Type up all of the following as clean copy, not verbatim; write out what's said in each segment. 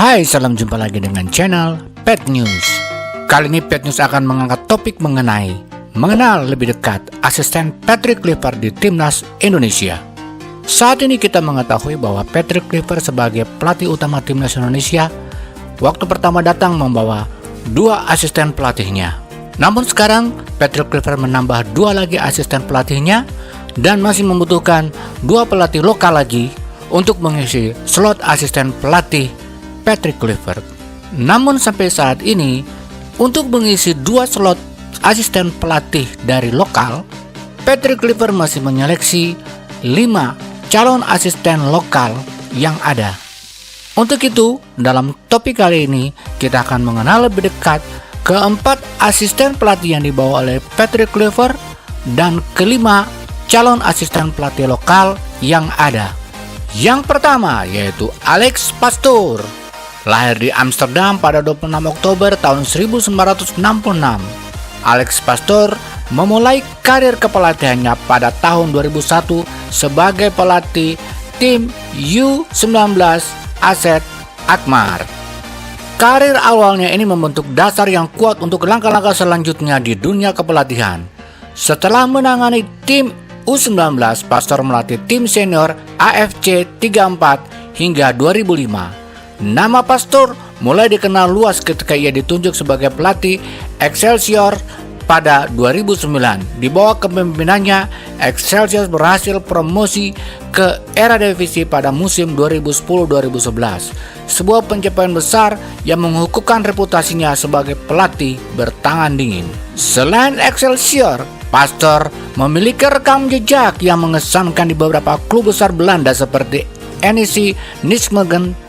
Hai, salam jumpa lagi dengan channel Pet News. Kali ini Pet News akan mengangkat topik mengenai mengenal lebih dekat asisten Patrick Kluivert di Timnas Indonesia. Saat ini kita mengetahui bahwa Patrick Kluivert sebagai pelatih utama Timnas Indonesia waktu pertama datang membawa 2 asisten pelatihnya. Namun sekarang Patrick Kluivert menambah 2 lagi asisten pelatihnya dan masih membutuhkan 2 pelatih lokal lagi untuk mengisi slot asisten pelatih Patrick Kluivert. Namun sampai saat ini untuk mengisi 2 slot asisten pelatih dari lokal, Patrick Kluivert masih menyeleksi 5 calon asisten lokal yang ada. Untuk itu, dalam topik kali ini kita akan mengenal lebih dekat keempat asisten pelatih yang dibawa oleh Patrick Kluivert dan kelima calon asisten pelatih lokal yang ada. Yang pertama yaitu Alex Pastoor. Lahir di Amsterdam pada 26 Oktober tahun 1966, Alex Pastoor memulai karir kepelatihannya pada tahun 2001 sebagai pelatih tim U19 AZ Alkmaar. Karir awalnya ini membentuk dasar yang kuat untuk langkah-langkah selanjutnya di dunia kepelatihan. Setelah menangani tim U19, Pastoor melatih tim senior AFC 34 hingga 2005. Nama Pastoor mulai dikenal luas ketika ia ditunjuk sebagai pelatih Excelsior pada 2009. Di bawah kepemimpinannya, Excelsior berhasil promosi ke Eredivisie pada musim 2010-2011. Sebuah pencapaian besar yang mengukuhkan reputasinya sebagai pelatih bertangan dingin. Selain Excelsior, Pastoor memiliki rekam jejak yang mengesankan di beberapa klub besar Belanda seperti NEC Nijmegen,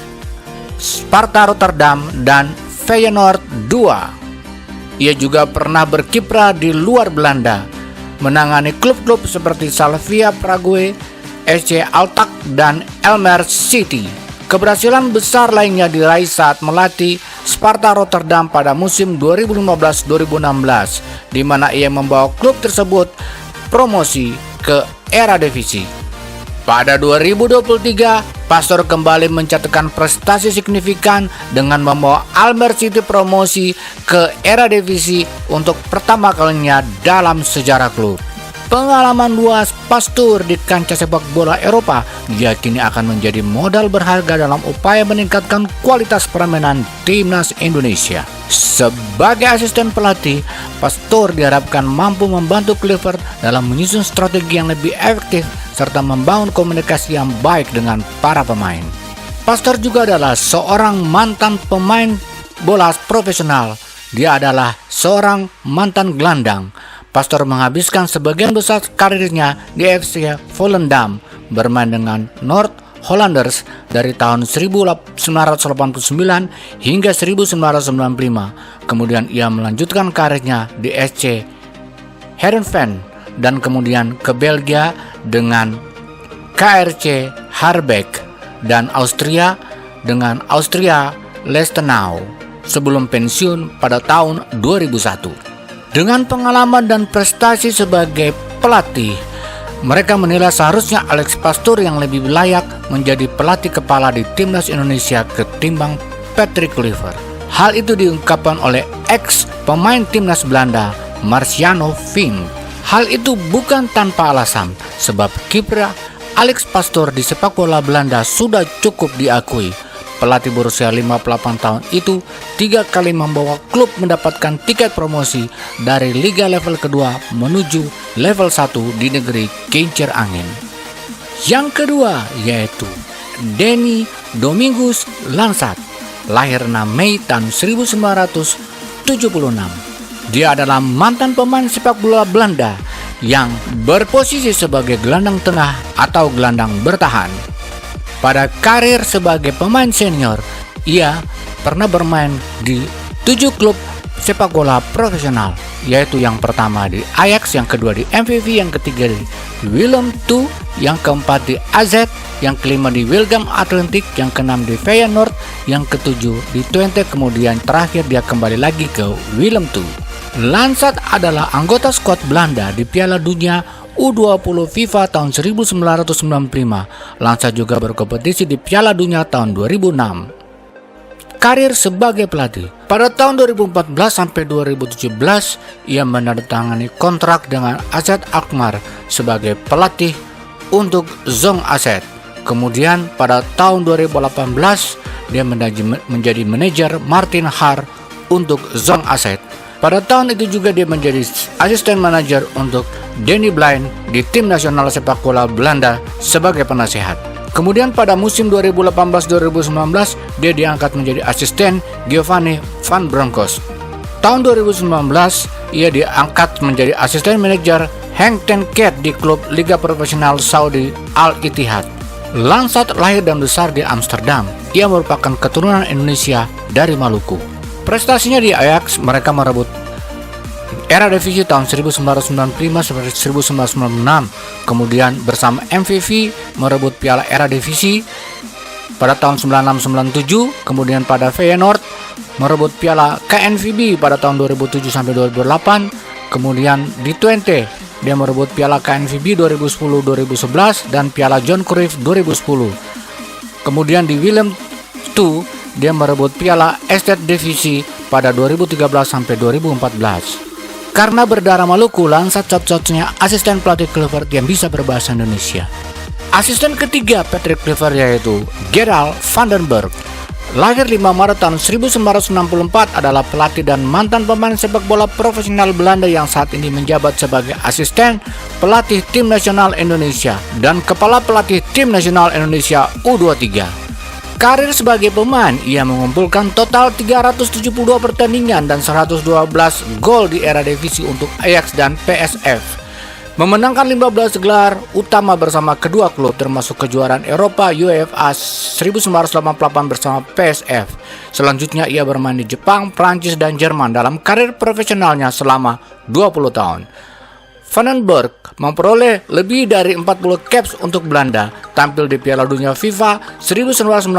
Sparta Rotterdam, dan Feyenoord 2. Ia juga pernah berkiprah di luar Belanda, menangani klub-klub seperti Slavia Prague, SC Altak, dan Almere City. Keberhasilan besar lainnya diraih saat melatih Sparta Rotterdam pada musim 2015-2016, di mana ia membawa klub tersebut promosi ke Eredivisie. Pada 2023, Pastoor kembali mencatatkan prestasi signifikan dengan membawa Almere City promosi ke Eredivisie untuk pertama kalinya dalam sejarah klub. Pengalaman luas Pastoor di kancah sepak bola Eropa diyakini akan menjadi modal berharga dalam upaya meningkatkan kualitas permainan Timnas Indonesia. Sebagai asisten pelatih, Pastoor diharapkan mampu membantu Kluivert dalam menyusun strategi yang lebih efektif serta membangun komunikasi yang baik dengan para pemain. Pastoor juga adalah seorang mantan pemain bola profesional. Dia adalah seorang mantan gelandang. Pastoor menghabiskan sebagian besar karirnya di FC Volendam, bermain dengan North Hollanders dari tahun 1989 hingga 1995. Kemudian ia melanjutkan karirnya di SC Heerenveen dan kemudian ke Belgia dengan KRC Harbeck dan Austria dengan Austria Leistenau sebelum pensiun pada tahun 2001. Dengan pengalaman dan prestasi sebagai pelatih, mereka menilai seharusnya Alex Pastoor yang lebih layak menjadi pelatih kepala di Timnas Indonesia ketimbang Patrick Kluivert. Hal itu diungkapkan oleh ex pemain Timnas Belanda, Marciano Vink. Hal itu bukan tanpa alasan, sebab kiprah Alex Pastoor di sepak bola Belanda sudah cukup diakui. Pelatih berusia 58 tahun itu 3 kali membawa klub mendapatkan tiket promosi dari liga level kedua menuju level 1 di negeri kincir angin. Yang kedua yaitu Denny Domingos Lansat, lahir 6 Mei tahun 1976. Dia adalah mantan pemain sepak bola Belanda yang berposisi sebagai gelandang tengah atau gelandang bertahan. Pada karir sebagai pemain senior, ia pernah bermain di 7 klub sepak bola profesional, yaitu yang pertama di Ajax, yang kedua di MVV, yang ketiga di Willem II, yang keempat di AZ, yang kelima di William Atlantic, yang keenam di Feyenoord, yang ketujuh di Twente, kemudian terakhir dia kembali lagi ke Willem II. Lansat adalah anggota skuad Belanda di Piala Dunia U20 FIFA tahun 1995. Lansat juga berkompetisi di Piala Dunia tahun 2006. karir sebagai pelatih. Pada tahun 2014 sampai 2017, ia menandatangani kontrak dengan AZ Alkmaar sebagai pelatih untuk Jong AZ. Kemudian pada tahun 2018, dia menjadi manajer Martin Haar untuk Jong AZ. Pada tahun itu juga dia menjadi asisten manajer untuk Danny Blind di tim nasional sepak bola Belanda sebagai penasehat. Kemudian pada musim 2018-2019 dia diangkat menjadi asisten Giovanni van Bronckhorst. Tahun 2019 ia diangkat menjadi asisten manajer Henk ten Cate di klub Liga Profesional Saudi Al Ittihad. Langsat lahir dan besar di Amsterdam. Ia merupakan keturunan Indonesia dari Maluku. Prestasinya di Ajax, mereka merebut Eredivisie tahun 1995-1996. Kemudian bersama MVV merebut Piala Eredivisie pada tahun 96-97. Kemudian pada Feyenoord merebut Piala KNVB pada tahun 2007-2008. Kemudian di Twente dia merebut Piala KNVB 2010-2011 dan Piala John Cruyff 2010. Kemudian di Willem II dia merebut Piala Estate Divisi pada 2013-2014. Karena berdarah Maluku, Langsat satu-satunya asisten pelatih Kluivert yang bisa berbahasa Indonesia. Asisten ketiga Patrick Kluivert yaitu Gerald van den Berg. Lahir 5 Maret tahun 1964, adalah pelatih dan mantan pemain sepak bola profesional Belanda yang saat ini menjabat sebagai asisten pelatih tim nasional Indonesia dan kepala pelatih tim nasional Indonesia U23. Karir sebagai pemain, ia mengumpulkan total 372 pertandingan dan 112 gol di Eredivisie untuk Ajax dan PSV. Memenangkan 15 gelar utama bersama kedua klub termasuk kejuaraan Eropa UEFA 1988 bersama PSV. Selanjutnya ia bermain di Jepang, Prancis, dan Jerman dalam karir profesionalnya selama 20 tahun. Van den Berg memperoleh lebih dari 40 caps untuk Belanda, tampil di Piala Dunia FIFA 1990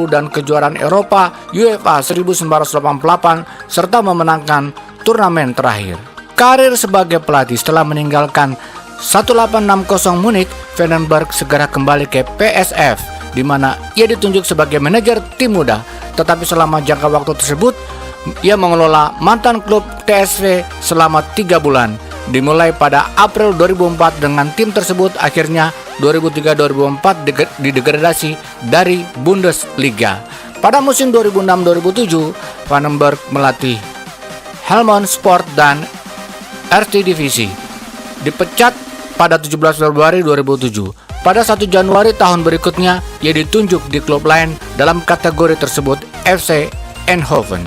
dan kejuaraan Eropa UEFA 1988 serta memenangkan turnamen terakhir. Karir sebagai pelatih setelah meninggalkan 1860 Munich, Van den Berg segera kembali ke PSV di mana ia ditunjuk sebagai manajer tim muda, tetapi selama jangka waktu tersebut ia mengelola mantan klub TSV selama 3 bulan. Dimulai pada April 2004 dengan tim tersebut akhirnya 2003-2004 didegradasi dari Bundesliga. Pada musim 2006-2007, Van den Berg melatih Helmond Sport dan RT Divisi. Dipecat pada 17 Februari 2007. Pada 1 Januari tahun berikutnya, ia ditunjuk di klub lain dalam kategori tersebut, FC Eindhoven.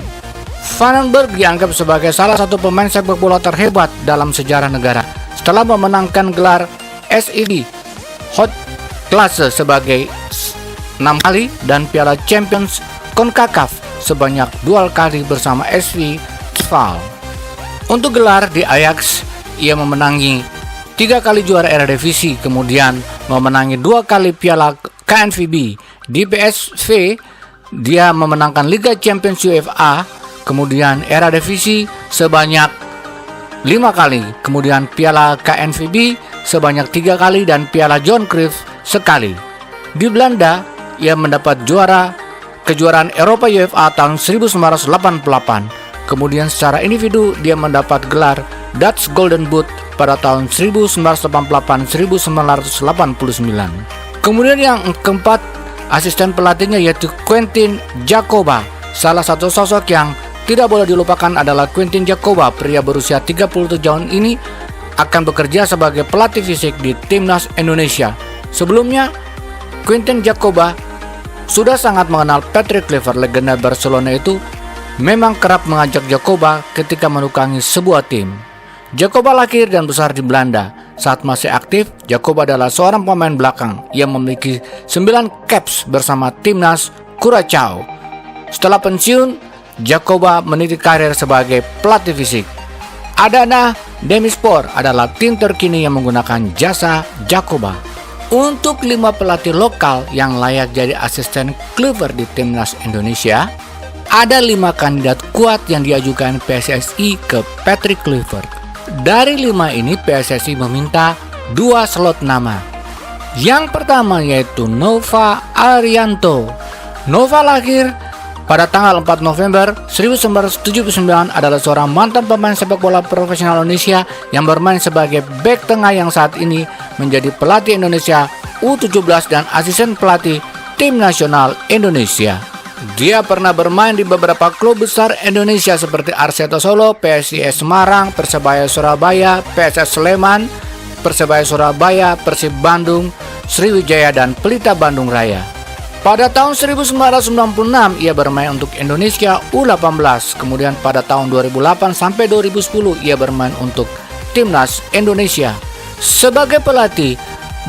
Van den Berg dianggap sebagai salah satu pemain sepak bola terhebat dalam sejarah negara setelah memenangkan gelar SID Hot Klasse sebagai 6 kali dan Piala Champions CONCACAF sebanyak 2 kali bersama SV Twente. Untuk gelar di Ajax, ia memenangi 3 kali juara Eredivisie, kemudian memenangi 2 kali Piala KNVB. Di PSV, dia memenangkan Liga Champions UEFA, kemudian Eredivisie sebanyak 5 kali, kemudian Piala KNVB sebanyak 3 kali dan Piala John Cruyff sekali. Di Belanda, ia mendapat kejuaraan Eropa UEFA tahun 1988. Kemudian secara individu dia mendapat gelar Dutch Golden Boot pada tahun 1988-1989. Kemudian yang keempat, asisten pelatihnya yaitu Quentin Jacoba. Salah satu sosok yang tidak boleh dilupakan adalah Quentin Jacoba. Pria berusia 37 tahun ini akan bekerja sebagai pelatih fisik di Timnas Indonesia. Sebelumnya, Quentin Jacoba sudah sangat mengenal Patrick Kluivert. Legenda Barcelona itu memang kerap mengajak Jacoba ketika menukangi sebuah tim. Jacoba lahir dan besar di Belanda. Saat masih aktif, Jacoba adalah seorang pemain belakang yang memiliki 9 caps bersama Timnas Curaçao. Setelah pensiun, Jacoba meniti karir sebagai pelatih fisik. Adana Demirspor adalah tim terkini yang menggunakan jasa Jacoba. Untuk 5 pelatih lokal yang layak jadi asisten Kluivert di Timnas Indonesia, ada 5 kandidat kuat yang diajukan PSSI ke Patrick Kluivert. Dari 5 ini PSSI meminta 2 slot nama. Yang pertama yaitu Nova Arianto. Nova lahir Pada tanggal 4 November 1979 adalah seorang mantan pemain sepak bola profesional Indonesia yang bermain sebagai bek tengah yang saat ini menjadi pelatih Indonesia U17 dan asisten pelatih tim nasional Indonesia. Dia pernah bermain di beberapa klub besar Indonesia seperti Arseto Solo, PSIS Semarang, Persebaya Surabaya, PSS Sleman, Persebaya Surabaya, Persib Bandung, Sriwijaya dan Pelita Bandung Raya. Pada tahun 1996 ia bermain untuk Indonesia U18, kemudian pada tahun 2008 sampai 2010 ia bermain untuk Timnas Indonesia. Sebagai pelatih,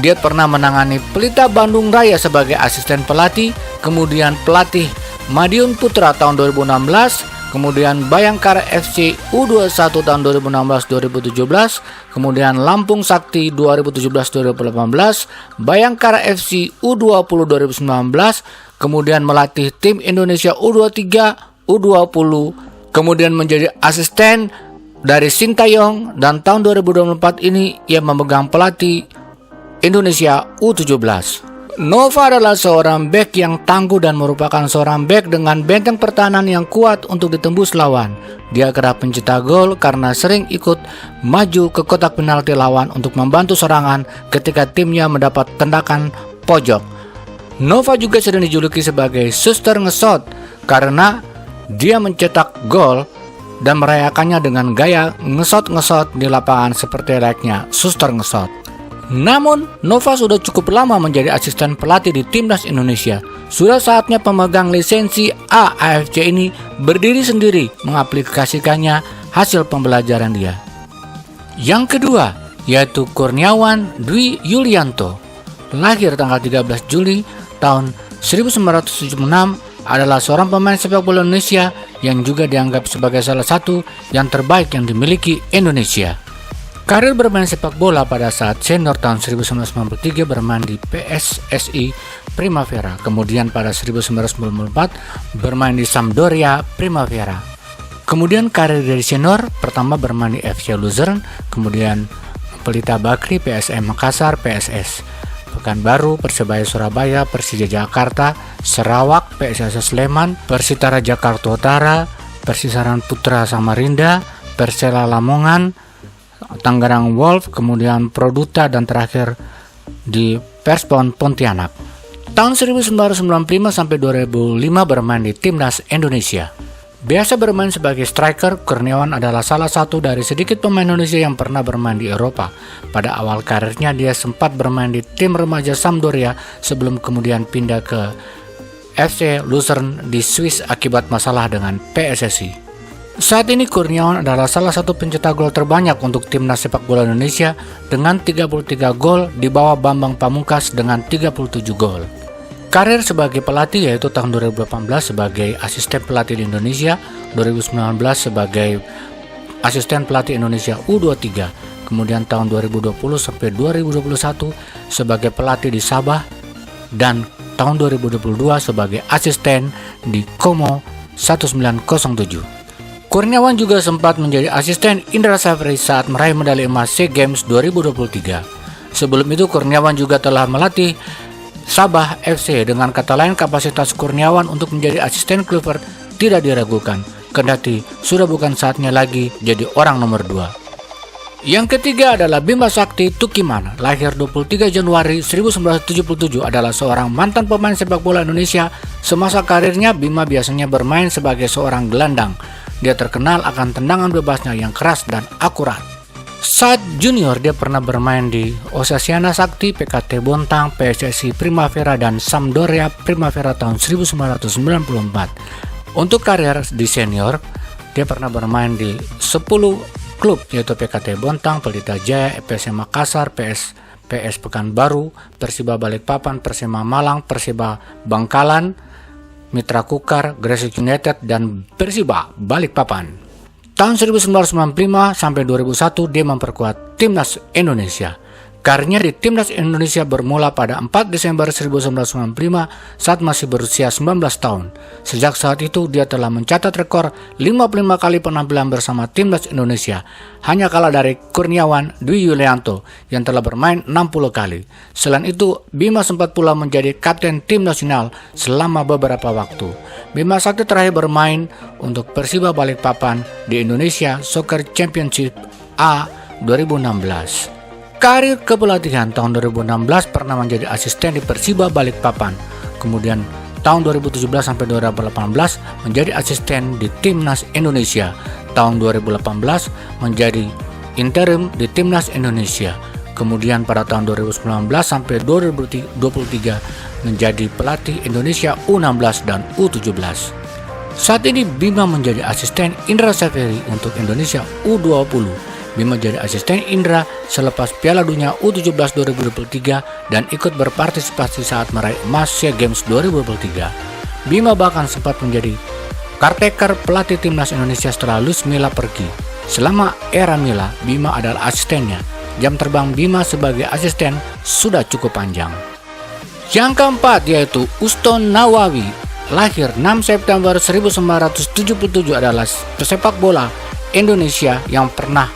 dia pernah menangani Pelita Bandung Raya sebagai asisten pelatih, kemudian pelatih Madiun Putra tahun 2016, kemudian Bayangkara FC U21 tahun 2016-2017, kemudian Lampung Sakti 2017-2018, Bayangkara FC U20 2019, kemudian melatih tim Indonesia U23, U20, kemudian menjadi asisten dari Sintayong, dan tahun 2024 ini ia memegang pelatih Indonesia U17. Nova adalah seorang bek yang tangguh dan merupakan seorang bek dengan benteng pertahanan yang kuat untuk ditembus lawan. Dia kerap mencetak gol karena sering ikut maju ke kotak penalti lawan untuk membantu serangan ketika timnya mendapat tendakan pojok. Nova juga sering dijuluki sebagai suster ngesot karena dia mencetak gol dan merayakannya dengan gaya ngesot-ngesot di lapangan seperti layaknya suster ngesot. Namun, Nova sudah cukup lama menjadi asisten pelatih di Timnas Indonesia. Sudah saatnya pemegang lisensi A AFC ini berdiri sendiri mengaplikasikannya hasil pembelajaran dia. Yang kedua, yaitu Kurniawan Dwi Yulianto. Lahir tanggal 13 Juli tahun 1976, adalah seorang pemain sepak bola Indonesia yang juga dianggap sebagai salah satu yang terbaik yang dimiliki Indonesia. Karir bermain sepak bola pada saat senior tahun 1993 bermain di PSSI Primavera, kemudian pada 1994 bermain di Sampdoria Primavera. Kemudian karir dari senior pertama bermain di FC Luzern, kemudian Pelita Bakri, PSM Makassar, PSS Pekanbaru, Persebaya Surabaya, Persija Jakarta, Sarawak, PSS Sleman, Persitara Jakarta Utara, Persisaran Putra Samarinda, Persela Lamongan, Tangerang Wolf, kemudian Produta, dan terakhir di Perspon Pontianak. Tahun 1995 sampai 2005 bermain di Timnas Indonesia. Biasa bermain sebagai striker, Kurniawan adalah salah satu dari sedikit pemain Indonesia yang pernah bermain di Eropa. Pada awal karirnya dia sempat bermain di tim remaja Sampdoria sebelum kemudian pindah ke FC Luzern di Swiss akibat masalah dengan PSSI. Saat ini Kurniawan adalah salah satu pencetak gol terbanyak untuk timnas sepak bola Indonesia dengan 33 gol di bawah Bambang Pamungkas dengan 37 gol. Karir sebagai pelatih yaitu tahun 2018 sebagai asisten pelatih di Indonesia, 2019 sebagai asisten pelatih Indonesia U23, kemudian tahun 2020 sampai 2021 sebagai pelatih di Sabah, dan tahun 2022 sebagai asisten di Como 1907. Kurniawan juga sempat menjadi asisten Indra Safri saat meraih medali emas SEA Games 2023. Sebelum itu Kurniawan juga telah melatih Sabah FC. Dengan kata lain, kapasitas Kurniawan untuk menjadi asisten Kluivert tidak diragukan, kendati sudah bukan saatnya lagi jadi orang nomor 2. Yang ketiga adalah Bima Sakti Tukiman. Lahir 23 Januari 1977, adalah seorang mantan pemain sepak bola Indonesia. Semasa karirnya, Bima biasanya bermain sebagai seorang gelandang. Dia terkenal akan tendangan bebasnya yang keras dan akurat. Saat junior, dia pernah bermain di Osasiana Sakti, PKT Bontang, PSSI Primavera, dan Sampdoria Primavera tahun 1994. Untuk karir di senior, dia pernah bermain di 10 klub, yaitu PKT Bontang, Pelita Jaya, PSM Makassar, PS Pekanbaru, Persiba Balikpapan, Persema Malang, Persiba Bangkalan, Mitra Kukar, Gresik United, dan Persiba Balikpapan. Tahun 1995 sampai 2001 dia memperkuat Timnas Indonesia. Karirnya di Timnas Indonesia bermula pada 4 Desember 1995 saat masih berusia 19 tahun. Sejak saat itu dia telah mencatat rekor 55 kali penampilan bersama Timnas Indonesia, hanya kalah dari Kurniawan Dwi Yulianto yang telah bermain 60 kali. Selain itu, Bima sempat pula menjadi kapten tim nasional selama beberapa waktu. Bima Sakti terakhir bermain untuk Persiba Balikpapan di Indonesia Soccer Championship A 2016. Karir kepelatihan tahun 2016 pernah menjadi asisten di Persiba Balikpapan. Kemudian tahun 2017 sampai 2018 menjadi asisten di Timnas Indonesia. Tahun 2018 menjadi interim di Timnas Indonesia. Kemudian pada tahun 2019 sampai 2023 menjadi pelatih Indonesia U16 dan U17. Saat ini Bima menjadi asisten Indra Saferi untuk Indonesia U20. Bima menjadi asisten Indra selepas Piala Dunia U17 2023 dan ikut berpartisipasi saat meraih emas SEA Games 2023. Bima bahkan sempat menjadi caretaker pelatih timnas Indonesia setelah Luis Milla pergi. Selama era Milla, Bima adalah asistennya. Jam terbang Bima sebagai asisten sudah cukup panjang. Yang keempat yaitu Uston Nawawi. Lahir 6 September 1977 adalah pesepak bola Indonesia yang pernah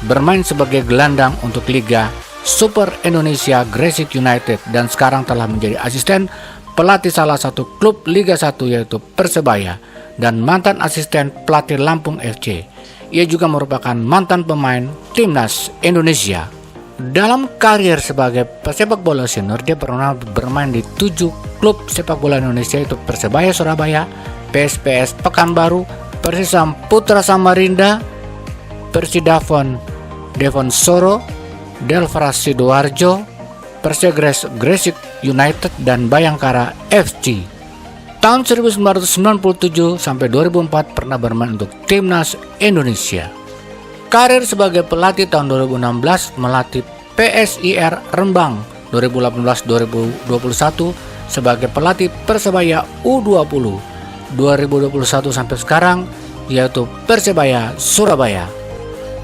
bermain sebagai gelandang untuk Liga Super Indonesia Gresik United dan sekarang telah menjadi asisten pelatih salah satu klub Liga 1 yaitu Persebaya dan mantan asisten pelatih Lampung FC. Ia juga merupakan mantan pemain Timnas Indonesia. Dalam karir sebagai pesepak bola senior, dia pernah bermain di 7 klub sepak bola Indonesia yaitu Persebaya Surabaya, PSPS Pekanbaru, Persisam Putra Samarinda, Persidafon Devon Soro, Delfras Sidoarjo, Persegres Gresik United dan Bayangkara FC. Tahun 1997 sampai 2004 pernah bermain untuk Timnas Indonesia. Karir sebagai pelatih tahun 2016 melatih PSIR Rembang, 2018-2021 sebagai pelatih Persebaya U20, 2021 sampai sekarang yaitu Persebaya Surabaya.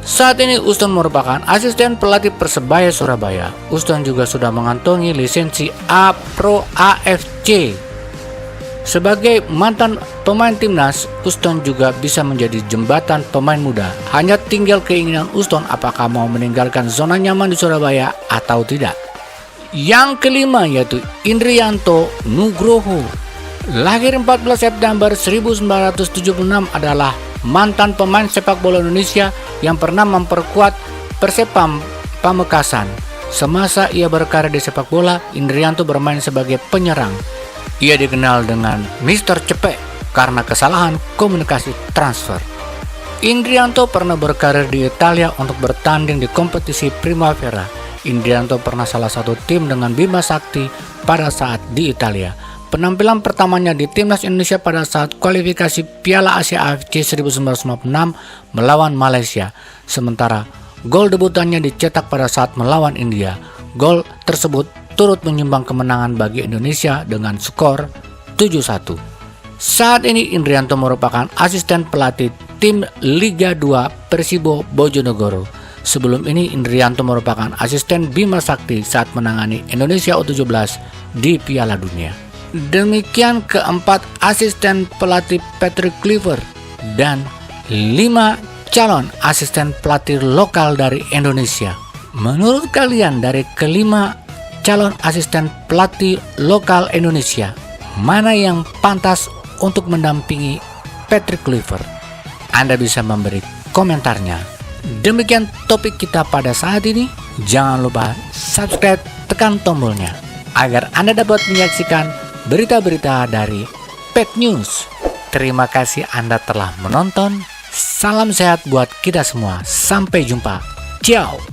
Saat ini Uston merupakan asisten pelatih Persebaya Surabaya. Uston juga sudah mengantongi lisensi A Pro AFC. Sebagai mantan pemain timnas, Uston juga bisa menjadi jembatan pemain muda. Hanya tinggal keinginan Uston apakah mau meninggalkan zona nyaman di Surabaya atau tidak. Yang kelima yaitu Indrianto Nugroho. Lahir 14 September 1976 adalah mantan pemain sepak bola Indonesia yang pernah memperkuat Persepam Pamekasan. Semasa ia berkarir di sepak bola, Indrianto bermain sebagai penyerang. Ia dikenal dengan Mr. Cepet karena kesalahan komunikasi transfer. Indrianto pernah berkarir di Italia untuk bertanding di kompetisi Primavera. Indrianto pernah salah satu tim dengan Bima Sakti pada saat di Italia. Penampilan pertamanya di Timnas Indonesia pada saat kualifikasi Piala Asia AFC 1956 melawan Malaysia. Sementara gol debutannya dicetak pada saat melawan India. Gol tersebut turut menyumbang kemenangan bagi Indonesia dengan skor 7-1. Saat ini Indrianto merupakan asisten pelatih tim Liga 2 Persibo Bojonegoro. Sebelum ini Indrianto merupakan asisten Bima Sakti saat menangani Indonesia U17 di Piala Dunia. Demikian keempat asisten pelatih Patrick Kluivert dan 5 calon asisten pelatih lokal dari Indonesia. Menurut kalian dari kelima calon asisten pelatih lokal Indonesia, mana yang pantas untuk mendampingi Patrick Kluivert? Anda bisa memberi komentarnya. Demikian topik kita pada saat ini. Jangan lupa subscribe, tekan tombolnya agar Anda dapat menyaksikan berita-berita dari Pet News. Terima kasih Anda telah menonton. Salam sehat buat kita semua. Sampai jumpa. Ciao.